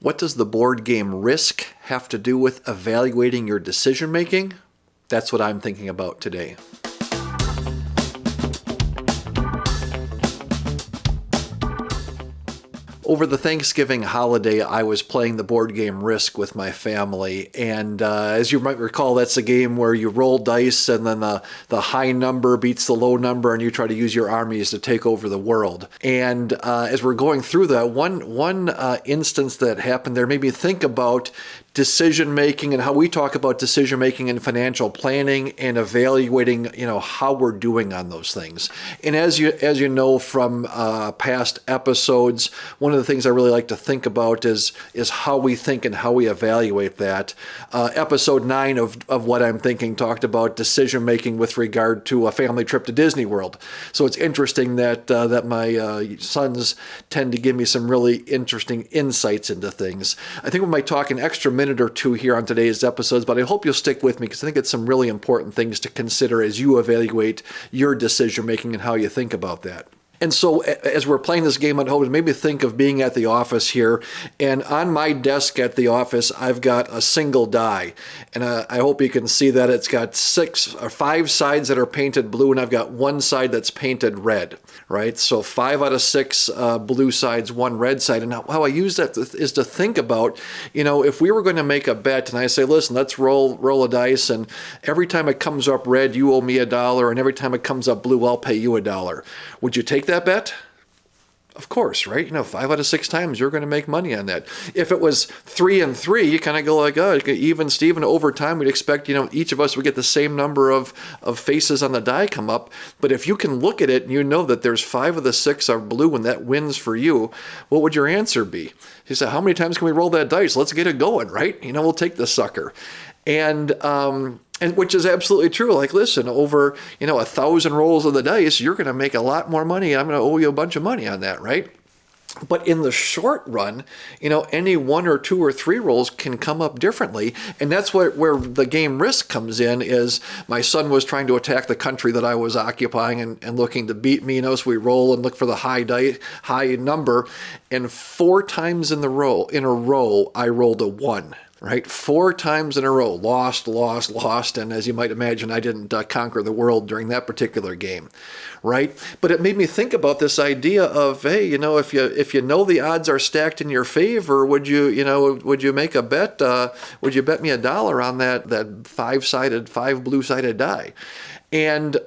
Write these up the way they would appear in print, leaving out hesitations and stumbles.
What does the board game Risk have to do with evaluating your decision making? That's what I'm thinking about today. Over the Thanksgiving holiday, I was playing the board game Risk with my family, and as you might recall, that's a game where you roll dice and then the high number beats the low number and you try to use your armies to take over the world. And as we're going through that, one instance that happened there made me think about decision making and how we talk about decision making and financial planning and evaluating, how we're doing on those things. And as you know from past episodes, one of the things I really like to think about is how we think and how we evaluate that. Episode 9 of What I'm Thinking talked about decision making with regard to a family trip to Disney World. So it's interesting that my sons tend to give me some really interesting insights into things. I think we might talk an extra minute or two here on today's episodes, but I hope you'll stick with me because I think it's some really important things to consider as you evaluate your decision making and how you think about that. And so as we're playing this game at home, it made me think of being at the office here. And on my desk at the office, I've got a single die. And I hope you can see that it's got 5 sides that are painted blue, and I've got 1 side that's painted red, right? So 5 out of 6 blue sides, 1 red side. And how I use that is to think about, if we were going to make a bet and I say, listen, let's roll a dice, and every time it comes up red, you owe me $1, and every time it comes up blue, I'll pay you $1. Would you take that bet? Of course, right? 5 out of 6 times you're going to make money on that. If it was 3 and 3, you kind of go like, oh, even Steven, over time we'd expect, each of us would get the same number of faces on the die come up. But if you can look at it and you know that there's 5 of the 6 are blue and that wins for you, what would your answer be? You say, how many times can we roll that dice? Let's get it going, right? We'll take the sucker. And which is absolutely true. Like, listen, over, 1,000 rolls of the dice, you're going to make a lot more money. I'm going to owe you a bunch of money on that, right? But in the short run, any 1 or 2 or 3 rolls can come up differently. And that's where the game Risk comes in. Is my son was trying to attack the country that I was occupying and looking to beat me. So we roll and look for the high number. And 4 times in a row, I rolled a 1. Right? 4 times in a row, lost. And as you might imagine, I didn't conquer the world during that particular game, right? But it made me think about this idea of, hey, if you know the odds are stacked in your favor, would you make a bet? Would you bet me $1 on that 5 blue-sided die? And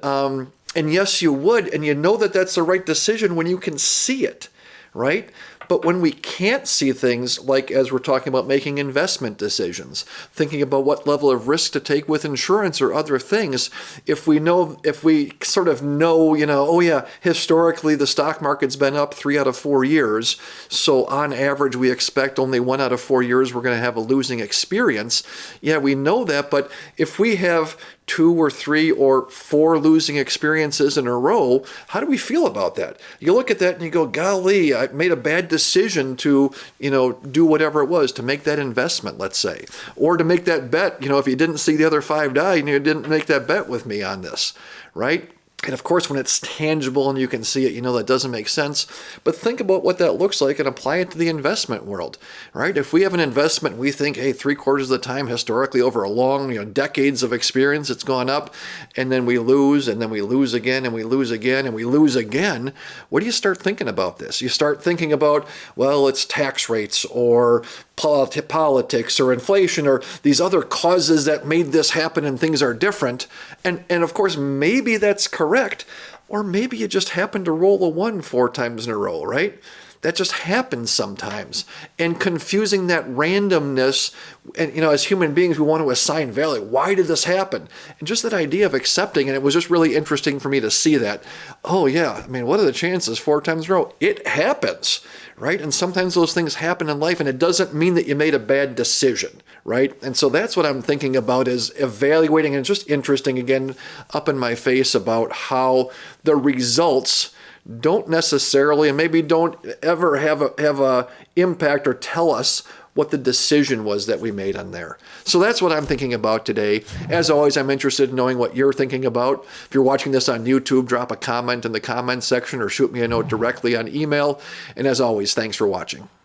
yes, you would. And you know that that's the right decision when you can see it, right? But when we can't see things, like as we're talking about making investment decisions, thinking about what level of risk to take with insurance or other things, if we sort of know, oh yeah, historically the stock market's been up 3 out of 4 years, so on average we expect only 1 out of 4 years we're going to have a losing experience. Yeah, we know that, but if we have 2 or 3 or 4 losing experiences in a row, how do we feel about that? You look at that and you go, golly, I made a bad decision to, do whatever it was, to make that investment, let's say, or to make that bet, if you didn't see the other 5 die and you didn't make that bet with me on this, right? And of course, when it's tangible and you can see it, that doesn't make sense. But think about what that looks like and apply it to the investment world, right? If we have an investment, we think, hey, 3/4 of the time, historically, over a long, decades of experience, it's gone up, and then we lose, and then we lose again, and we lose again, and we lose again. What do you start thinking about this? You start thinking about, well, it's tax rates or politics or inflation or these other causes that made this happen and things are different. And of course, maybe that's correct, or maybe you just happen to roll a 1 4 times in a row, right? That just happens sometimes. And confusing that randomness, and as human beings, we want to assign value. Why did this happen? And just that idea of accepting, and it was just really interesting for me to see that. Oh yeah, what are the chances 4 times in a row? It happens, right? And sometimes those things happen in life, and it doesn't mean that you made a bad decision, right? And so that's what I'm thinking about, is evaluating, and it's just interesting, again, up in my face about how the results don't necessarily, and maybe don't ever have a impact or tell us what the decision was that we made on there. So that's what I'm thinking about today. As always, I'm interested in knowing what you're thinking about. If you're watching this on YouTube, drop a comment in the comment section or shoot me a note directly on email. And as always, thanks for watching.